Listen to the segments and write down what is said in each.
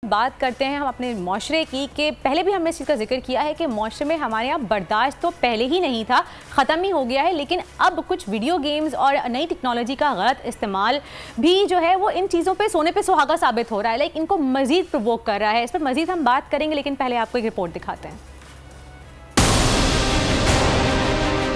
बात करते हैं हम अपने माशरे की कि पहले भी हमने इस चीज़ का जिक्र किया है कि माशरे में हमारे यहाँ बर्दाश्त तो पहले ही नहीं था, ख़त्म ही हो गया है, लेकिन अब कुछ वीडियो गेम्स और नई टेक्नोलॉजी का गलत इस्तेमाल भी जो है वो इन चीज़ों पे सोने पे सुहागा साबित हो रहा है, लाइक इनको मज़ीद प्रोवोक कर रहा है। इस पर मज़ीद हम बात करेंगे, लेकिन पहले आपको एक रिपोर्ट दिखाते हैं।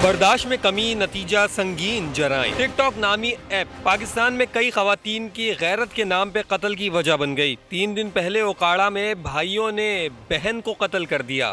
बर्दाश्त में कमी, नतीजा संगीन जराइम। टिकटॉक नामी ऐप पाकिस्तान में कई खवातीन की गैरत के नाम पे कत्ल की वजह बन गई। 3 दिन पहले ओकाड़ा में भाइयों ने बहन को कत्ल कर दिया।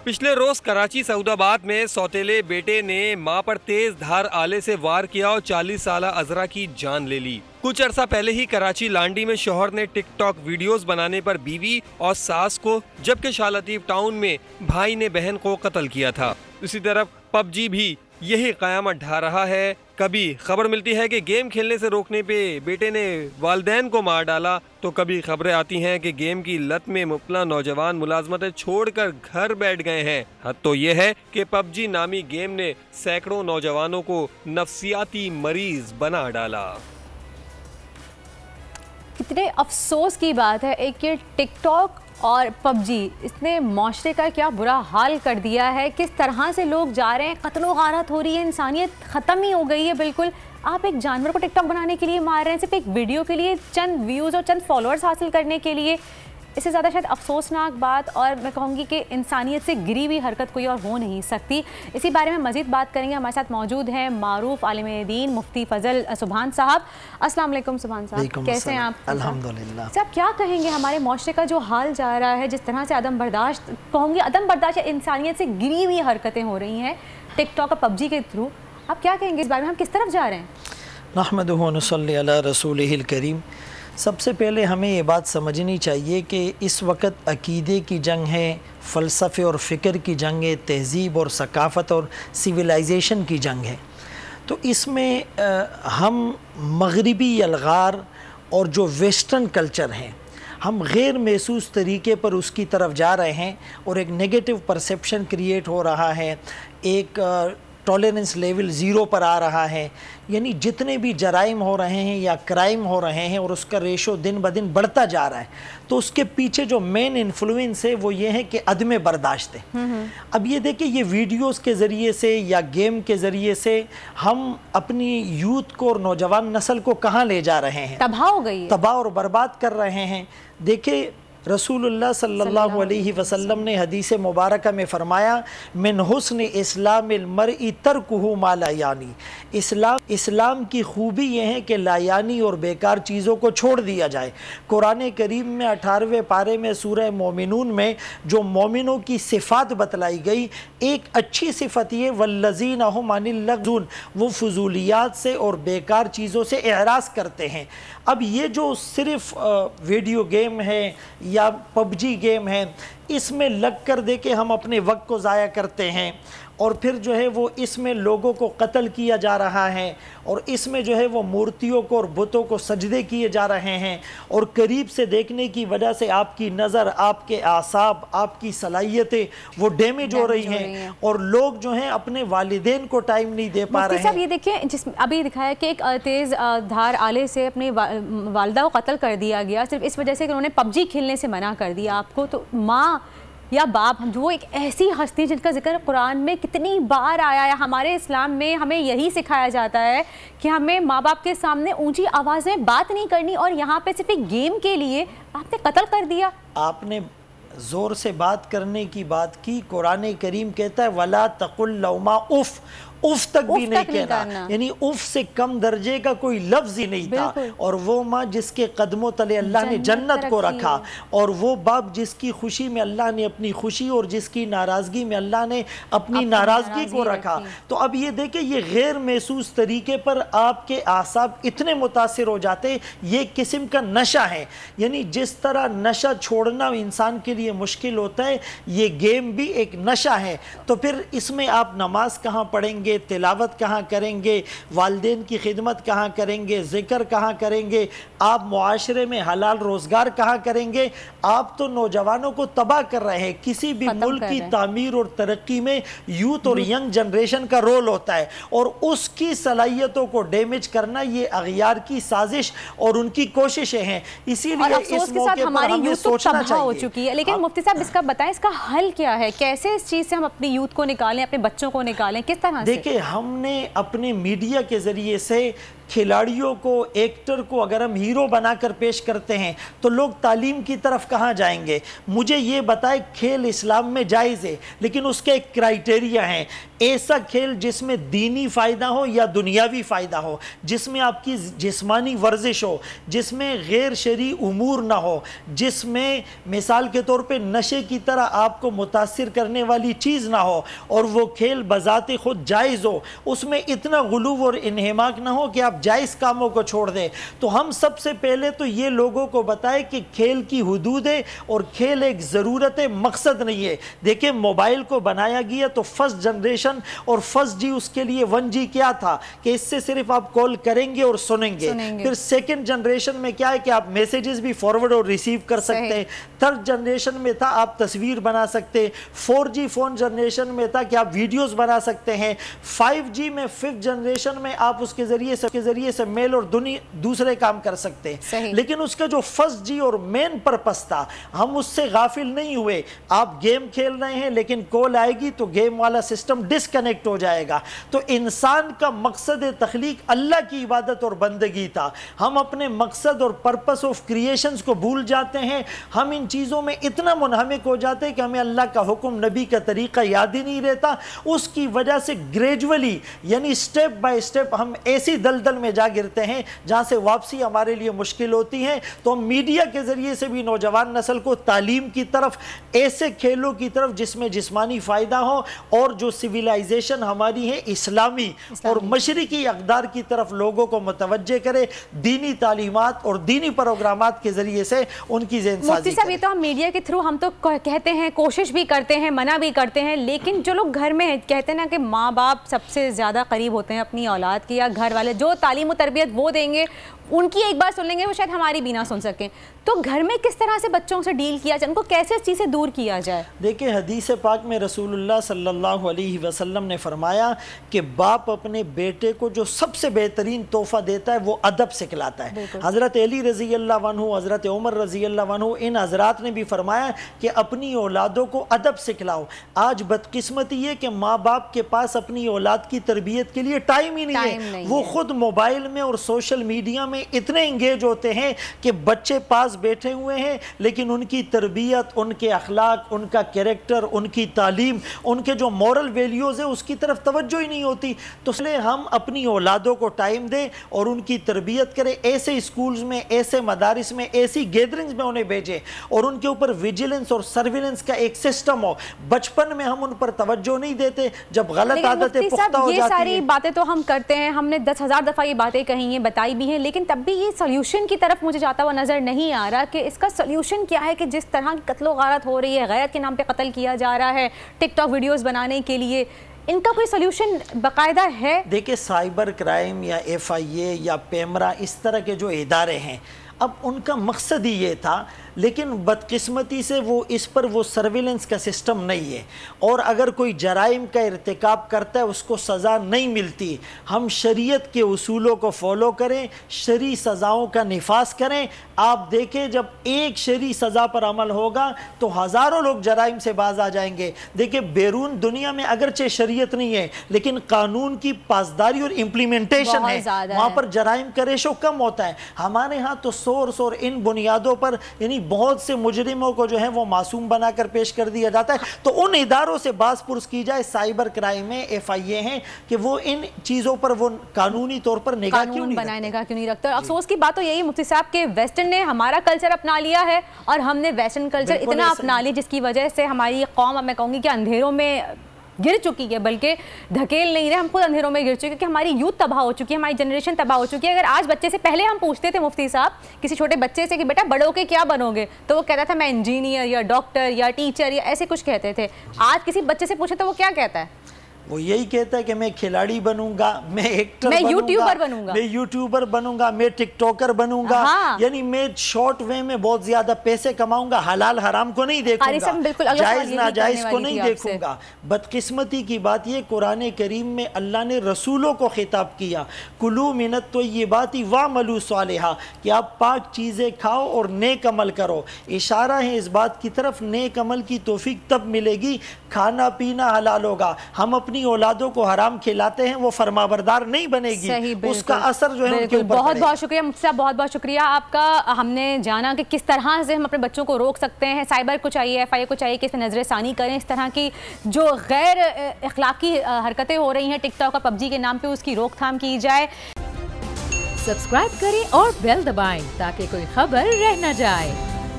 पिछले रोज कराची सऊदाबाद में सौतेले बेटे ने मां पर तेज धार आले से वार किया और 40 साला अजरा की जान ले ली। कुछ अरसा पहले ही कराची लांडी में शौहर ने टिकटॉक वीडियोस बनाने पर बीवी और सास को, जबकि शाह लतीफ टाउन में भाई ने बहन को कत्ल किया था। इसी तरफ पबजी भी यही क़यामत ढा रहा है। कभी खबर मिलती है कि गेम खेलने से रोकने पे बेटे ने वालिदैन को मार डाला, तो कभी खबरें आती हैं कि गेम की लत में मुब्तला नौजवान मुलाजमतें छोड़कर घर बैठ गए हैं। हद तो ये है कि पबजी नामी गेम ने सैकड़ों नौजवानों को नफ्सियाती मरीज बना डाला। कितने अफसोस की बात है एक कि टिकटॉक और पबजी इसने माशरे का क्या बुरा हाल कर दिया है। किस तरह से लोग जा रहे हैं, कत्लो गारत हो रही है, इंसानियत ख़त्म ही हो गई है बिल्कुल। आप एक जानवर को टिकटॉक बनाने के लिए मार रहे हैं, सिर्फ एक वीडियो के लिए, चंद व्यूज़ और चंद फॉलोअर्स हासिल करने के लिए। इससे ज़्यादा शायद अफसोसनाक बात, और मैं कहूँगी कि इंसानियत से गिरी हुई हरकत कोई और हो नहीं सकती। इसी बारे में मज़ीद बात करेंगे। हमारे साथ मौजूद हैं मारूफ आलिम दीन मुफ्ती फ़ज़ल सुबहान साहब। अस्सलाम वालेकुम सुबहान साहब, कैसे हैं आप? अल्हम्दुलिल्लाह। आप क्या कहेंगे हमारे माशरे का जो हाल जा रहा है, जिस तरह से अदम बर्दाश्त, कहूँगी अदम बर्दाश्त या इंसानियत से गिरी हुई हरकतें हो रही हैं टिकटॉक और पबजी के थ्रू, आप क्या कहेंगे इस बारे में? हम किस तरफ जा रहे हैं? नहमदुहु व नसल्ली अला रसूलिहिल करीम। सबसे पहले हमें ये बात समझनी चाहिए कि इस वक्त अकीदे की जंग है, फ़लसफ़े और फ़िक्र की जंग है, तहज़ीब और सकाफ़त और सिविलाइजेशन की जंग है। तो इसमें हम मगरिबी अलगार और जो वेस्टर्न कल्चर हैं, हम गैर महसूस तरीके पर उसकी तरफ जा रहे हैं और एक नेगेटिव परसेप्शन क्रिएट हो रहा है, एक टॉलरेंस लेवल ज़ीरो पर आ रहा है। यानी जितने भी जराइम हो रहे हैं या क्राइम हो रहे हैं और उसका रेशो दिन ब दिन बढ़ता जा रहा है, तो उसके पीछे जो मेन इन्फ्लुएंस है वो ये है कि अदम बर्दाश्त है। अब ये देखिए, ये वीडियोस के ज़रिए से या गेम के ज़रिए से हम अपनी यूथ को और नौजवान नस्ल को कहाँ ले जा रहे हैं? तबाह हो गई है, तबाह और बर्बाद कर रहे हैं। देखिए, रसूलुल्लाह सल्लल्लाहु अलैहि वसल्लम ने हदीस मुबारक में फरमाया, मिन हुस्न इस्लामिल मर्इ तर्कुहु मा ला यानी। इस्लाम की खूबी यह है कि लायानी और बेकार चीज़ों को छोड़ दिया जाए। कुरान करीम में 18वें पारे में सूरह मोमिनून में जो मोमिनों की सिफ़ात बतलाई गई, एक अच्छी सिफ़त ये वल्लज़ीना हुम अनिल लग़्ज़ून, वो फजूलियात से और बेकार चीज़ों से एराज़ करते हैं। अब ये जो सिर्फ़ वीडियो गेम है या पबजी गेम है, इसमें लग कर दे के हम अपने वक्त को ज़ाया करते हैं और फिर जो है वो इसमें लोगों को कत्ल किया जा रहा है और इसमें जो है वो मूर्तियों को और बुतों को सजदे किए जा रहे हैं और करीब से देखने की वजह से आपकी नज़र, आपके आसाब, आपकी सलाहियतें वो डैमेज हो रही हैं और लोग जो हैं अपने वालिदैन को टाइम नहीं दे पा रहे हैं। ये देखिए, जिस अभी दिखाया कि एक तेज़ धार आले से अपनी वालिदा को कत्ल कर दिया गया सिर्फ इस वजह से कि उन्होंने पबजी खेलने से मना कर दिया आपको। तो माँ या बाप, हम वो एक ऐसी हस्ती जिनका जिक्र कुरान में कितनी बार आया है। हमारे इस्लाम में हमें यही सिखाया जाता है कि हमें माँ बाप के सामने ऊंची आवाज़ में बात नहीं करनी, और यहाँ पे सिर्फ एक गेम के लिए आपने कत्ल कर दिया। आपने ज़ोर से बात करने की बात की। कुरान करीम कहता है वला तकुल लहुमा उफ़, उफ़ तक भी नहीं कहना, यानी उफ़ से कम दर्जे का कोई लफ्ज़ ही नहीं था। और वो माँ जिसके कदमों तले अल्लाह ने जन्नत को रखा, और वो बाप जिसकी खुशी में अल्लाह ने अपनी खुशी और जिसकी नाराज़गी में अल्लाह ने अपनी नाराज़गी को रखा। तो अब ये देखें, ये गैर महसूस तरीके पर आपके आसाब इतने मुतासिर हो जाते, ये किस्म का नशा है। यानी जिस तरह नशा छोड़ना इंसान के लिए मुश्किल होता है, ये गेम भी एक नशा है। तो फिर इसमें आप नमाज कहाँ पढ़ेंगे, گے, تلاوت کہاں کریں گے, والدین کی خدمت کہاں کریں گے, ذکر کہاں کریں گے, آپ معاشرے میں حلال روزگار کہاں کریں گے. آپ تو نوجوانوں کو تباہ کر رہے ہیں. کسی بھی ملک کی تعمیر اور ترقی میں یوتھ اور ینگ جنریشن کا رول ہوتا ہے, اور اس کی صلاحیتوں کو ڈیمیج کرنا یہ اغیار کی سازش اور ان کی کوششیں ہیں. اسی لیے اس موقع پر ہمیں سوچنا چاہیے. لیکن مفتی صاحب اس کا بتائیں, اس کا حل کیا ہے؟ کیسے اس چیز سے ہم اپنی یوتھ کو نکالیں, اپنے بچوں کو نکالیں, کس طرح سے؟ دیکھیں, ہم نے اپنے میڈیا کے ذریعے سے کھلاڑیوں کو, ایکٹر کو اگر ہم ہیرو بنا کر پیش کرتے ہیں تو لوگ تعلیم کی طرف کہاں جائیں گے؟ مجھے یہ بتائے, کھیل اسلام میں جائز ہے لیکن اس کے ایک کرائیٹیریا ہیں. ایسا کھیل جس میں دینی فائدہ ہو یا دنیاوی فائدہ ہو, جس میں آپ کی جسمانی ورزش ہو, جس میں غیر شرعی امور نہ ہو, جس میں مثال کے طور پہ نشے کی طرح آپ کو متاثر کرنے والی چیز نہ ہو, اور وہ کھیل بذات خود جائز ہو. اس میں اتنا غلو اور انہماک نہ ہو کہ آپ جائز کاموں کو چھوڑ دیں. تو ہم سب سے پہلے تو یہ لوگوں کو بتائیں کہ کھیل کی حدود ہے اور کھیل ایک ضرورت ہے, مقصد نہیں ہے. دیکھیں, موبائل کو بنایا گیا تو فرسٹ جنریشن اور فرسٹ جی اس کے لیے 1G کیا تھا کہ اس سے صرف آپ کال کریں گے اور سنیں گے. پھر سیکنڈ جنریشن میں کیا ہے کہ آپ میسیجز بھی فارورڈ اور ریسیو کر سکتے ہیں. تھرڈ جنریشن میں تھا آپ تصویر بنا سکتے. 4G فون جنریشن میں تھا کہ آپ ویڈیوز بنا سکتے ہیں. 5G میں ففتھ جنریشن میں آپ اس کے ذریعے سے میل اور دوسرے کام کر سکتے ہیں. لیکن اس کا جو فرسٹ جی اور مین پرپس تھا, ہم اس سے غافل نہیں ہوئے. آپ گیم کھیل رہے ہیں لیکن کال آئے گی تو گیم والا سسٹم ڈسکنیکٹ ہو جائے گا. تو انسان کا مقصد تخلیق اللہ کی عبادت اور بندگی تھا. ہم اپنے مقصد اور پرپس آف کریشنز کو بھول جاتے ہیں. ہم ان چیزوں میں اتنا منہمک ہو جاتے ہیں کہ ہمیں اللہ کا حکم, نبی کا طریقہ یاد ہی نہیں رہتا. اس کی وجہ سے گریجولی یعنی سٹیپ بائی سٹیپ ہم ایسی دلدل میں جا گرتے ہیں جہاں سے واپسی ہمارے لیے مشکل ہوتی ہے. تو ہم میڈیا کے ذریعے سے بھی نوجوان نسل کو تعلیم کی طرف, ایسے کھیلوں کی طرف جس میں جسمانی فائدہ ہو, اور جو سویلائزیشن ہماری ہے اسلامی اور مشرقی اقدار کی طرف لوگوں کو متوجہ کرے, دینی تعلیمات اور دینی پروگرامات کے ذریعے سے ان کی ذہن سازی کرے. مفتی صاحب, یہ تو ہم میڈیا کے تھرو ہم تو کہتے ہیں, کوشش بھی کرتے ہیں, منع بھی کرتے ہیں, لیکن جو لوگ گھر میں کہتے ہیں نا کہ ماں باپ سب سے زیادہ قریب ہوتے ہیں اپنی اولاد کی, یا گھر والے جو تعلیم و تربیت وہ دیں گے, ان کی ایک بار سن لیں گے, وہ شاید ہماری بھی نہ سن سکیں. تو گھر میں کس طرح سے بچوں سے ڈیل کیا جائے, ان کو کیسے اس چیز سے دور کیا جائے؟ دیکھیں, حدیث پاک میں رسول اللہ صلی اللہ علیہ وسلم نے فرمایا کہ باپ اپنے بیٹے کو جو سب سے بہترین تحفہ دیتا ہے وہ ادب سکھلاتا ہے. حضرت علی رضی اللہ عنہ, حضرت عمر رضی اللہ عنہ, ان حضرات نے بھی فرمایا کہ اپنی اولادوں کو ادب سکھلاؤ. آج بدقسمتی ہے کہ ماں باپ کے پاس اپنی اولاد کی تربیت کے لیے ٹائم ہی نہیں ہے. وہ خود موبائل میں اور سوشل میڈیا میں اتنے انگیج ہوتے ہیں کہ بچے پاس بیٹھے ہوئے ہیں لیکن ان کی تربیت, ان کے اخلاق, ان کا کیریکٹر, ان کی تعلیم, ان کے جو مورل ویلیوز ہیں اس کی طرف توجہ ہی نہیں ہوتی. تو اس لیے ہم اپنی اولادوں کو ٹائم دیں اور ان کی تربیت کریں. ایسے اسکولز میں, ایسے مدارس میں, ایسی گیدرنگز میں انہیں بھیجیں اور ان کے اوپر ویجیلنس اور سرویلنس کا ایک سسٹم ہو. بچپن میں ہم ان پر توجہ نہیں دیتے, جب غلط عادتیں پختہ ہو جاتی ہیں. یہ ساری باتیں تو ہم کرتے ہیں, ہم نے 10,000 دفعہ یہ باتیں کہی ہیں, بتائی بھی ہیں, لیکن تب بھی یہ سلیوشن کی طرف مجھے جاتا ہوا نظر نہیں آ رہا کہ اس کا سلیوشن کیا ہے. کہ جس طرح قتل و غارت ہو رہی ہے, غیرت کے نام پہ قتل کیا جا رہا ہے ٹک ٹاک ویڈیوز بنانے کے لیے, ان کا کوئی سلیوشن باقاعدہ ہے؟ دیکھیں, سائبر کرائم یا FIA یا پیمرا, اس طرح کے جو ادارے ہیں, اب ان کا مقصد ہی یہ تھا, لیکن بدقسمتی سے وہ اس پر وہ سرویلنس کا سسٹم نہیں ہے, اور اگر کوئی جرائم کا ارتکاب کرتا ہے اس کو سزا نہیں ملتی. ہم شریعت کے اصولوں کو فالو کریں, شرعی سزاؤں کا نفاذ کریں. آپ دیکھیں, جب ایک شرعی سزا پر عمل ہوگا تو ہزاروں لوگ جرائم سے باز آ جائیں گے. دیکھیں, بیرون دنیا میں اگرچہ شریعت نہیں ہے لیکن قانون کی پاسداری اور امپلیمنٹیشن ہے, وہاں پر جرائم کا ریشو کم ہوتا ہے. ہمارے ہاں تو سورس اور ان بنیادوں پر یعنی بہت سے مجرموں کو جو ہے وہ معصوم بنا کر پیش کر دیا جاتا ہے. تو ان اداروں سے باز پرس کی جائے, سائبر کرائم میں FIA ہیں, کہ وہ ان چیزوں پر وہ قانونی طور پر نگاہ کیوں نہیں رکھتے. افسوس کی بات تو یہی مفتی صاحب کہ ویسٹرن نے ہمارا کلچر اپنا لیا ہے اور ہم نے ویسٹرن کلچر اتنا اپنا لیا جس کی وجہ سے ہماری قوم, اب میں کہوں گی کہ اندھیروں میں گر چکی ہے, بلکہ دھکیل نہیں رہے, ہم خود اندھیروں میں گر چکے, کیونکہ ہماری یوتھ تباہ ہو چکی ہے, ہماری جنریشن تباہ ہو چکی ہے. اگر آج بچے سے پہلے ہم پوچھتے تھے مفتی صاحب کسی چھوٹے بچے سے کہ بیٹا بڑوں کے کیا بنو گے, تو وہ کہتا تھا میں انجینئر یا ڈاکٹر یا ٹیچر یا ایسے کچھ کہتے تھے. آج کسی بچے سے پوچھے تو وہ کیا کہتا ہے؟ वो यही कहता है कि मैं खिलाड़ी बनूंगा, मैं एक्टर मैं बनूंगा, यूट्यूबर बनूंगा, मैं यूट्यूबर बनूंगा, मैं टिकटॉकर बनूंगा। हाँ। यानी मैं शॉर्ट वे में बहुत ज्यादा पैसे कमाऊंगा, हलाल हराम को नहीं देखूंगा, जायज नाजायज को नहीं देखूंगा। बदकिस्मती की बात ये, कुरान करीम में अल्लाह ने रसूलों को खिताब किया, कुलू मिनत तय्यिबाति वअमलू सालिहा, कि आप पाक चीजें खाओ और नेक अमल करो। इशारा है इस बात की तरफ, नेक अमल की तौफीक तब मिलेगी खाना पीना हलाल होगा। हम अपनी औलादों को हराम खिलाते हैं, वो फरमाबरदार नहीं बनेगी, उसका असर जो है उनके ऊपर। बहुत बहुत शुक्रिया मुफ्ती साहब, बहुत बहुत शुक्रिया आपका। हमने जाना कि किस तरह से हम अपने बच्चों को रोक सकते हैं। साइबर को चाहिए, FIA को चाहिए कि इसमें नजरसानी करें, इस तरह की जो गैर अखलाकी हरकतें हो रही हैं टिकटॉक और PUBG के नाम पे, उसकी रोकथाम की जाए। सब्सक्राइब करें और बेल दबाएं ताकि कोई खबर रह न जाए।